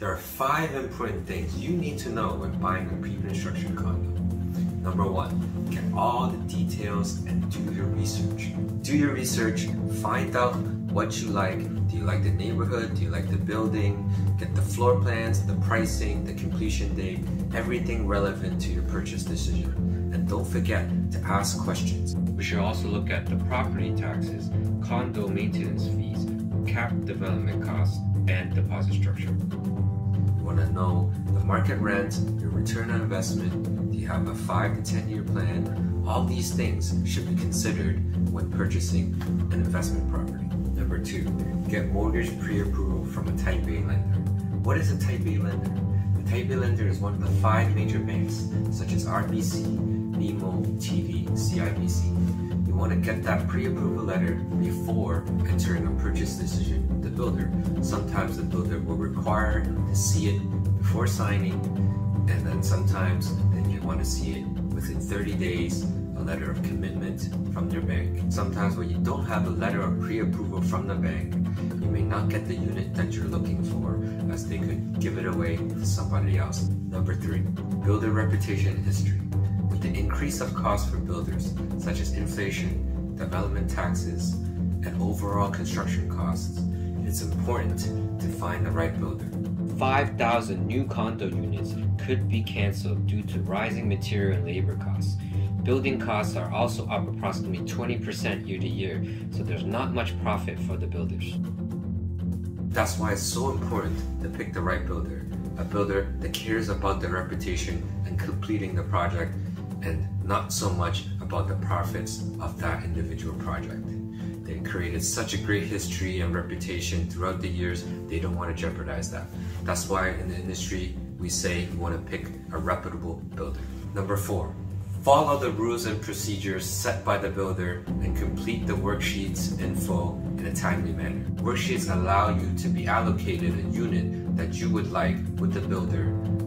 There are 5 important things you need to know when buying a pre-construction condo. Number 1, get all the details and do your research. Do your research, find out what you like. Do you like the neighborhood? Do you like the building? Get the floor plans, the pricing, the completion date, everything relevant to your purchase decision. And don't forget to ask questions. We should also look at the property taxes, condo maintenance fees, capped development costs, and deposit structure. You want to know the market rent, your return on investment, do you have a 5 to 10 year plan? All these things should be considered when purchasing an investment property. Number 2, get mortgage pre-approval from a Type A lender. What is a Type A lender? The Type A lender is one of the 5 major banks, such as RBC, BMO, TD, CIBC. You want to get that pre-approval letter before entering a purchase decision with the builder. Sometimes the builder will require to see it before signing, and then sometimes then you want to see it within 30 days, a letter of commitment from their bank. Sometimes when you don't have a letter of pre-approval from the bank, you may not get the unit that you're looking for, as they could give it away to somebody else. Number 3, builder reputation history. With the increase of costs for builders, such as inflation, development taxes, and overall construction costs, it's important to find the right builder. 5,000 new condo units could be canceled due to rising material and labor costs. Building costs are also up approximately 20% year to year, so there's not much profit for the builders. That's why it's so important to pick the right builder. A builder that cares about their reputation and completing the project, and not so much about the profits of that individual project. They created such a great history and reputation throughout the years, they don't want to jeopardize that. That's why in the industry, we say you want to pick a reputable builder. Number 4, follow the rules and procedures set by the builder and complete the worksheets info in a timely manner. Worksheets allow you to be allocated a unit that you would like with the builder,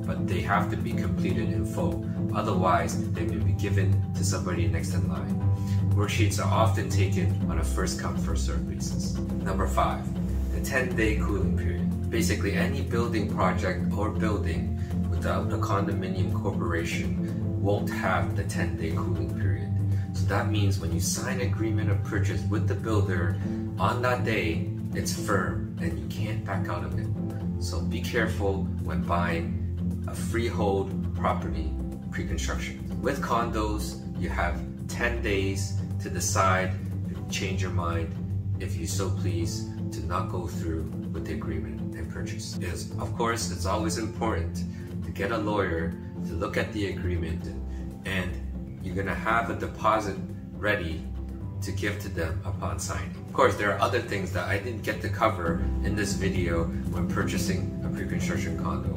but they have to be completed in full. Otherwise, they may be given to somebody next in line. Worksheets are often taken on a first-come, first-served basis. Number 5, the 10-day cooling period. Basically, any building project or building without a condominium corporation won't have the 10-day cooling period. So that means when you sign an agreement of purchase with the builder, on that day, it's firm and you can't back out of it. So be careful when buying a freehold property pre-construction. With condos, you have 10 days to decide to change your mind if you so please to not go through with the agreement and purchase. Because of course, it's always important to get a lawyer to look at the agreement, and you're gonna have a deposit ready to give to them upon signing. Of course, there are other things that I didn't get to cover in this video when purchasing a pre-construction condo.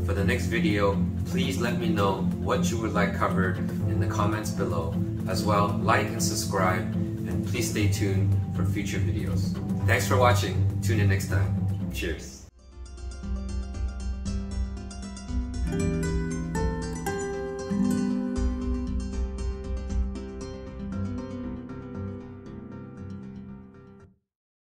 For the next video, please let me know what you would like covered in the comments below. As well, like and subscribe, and please stay tuned for future videos. Thanks for watching. Tune in next time. Cheers.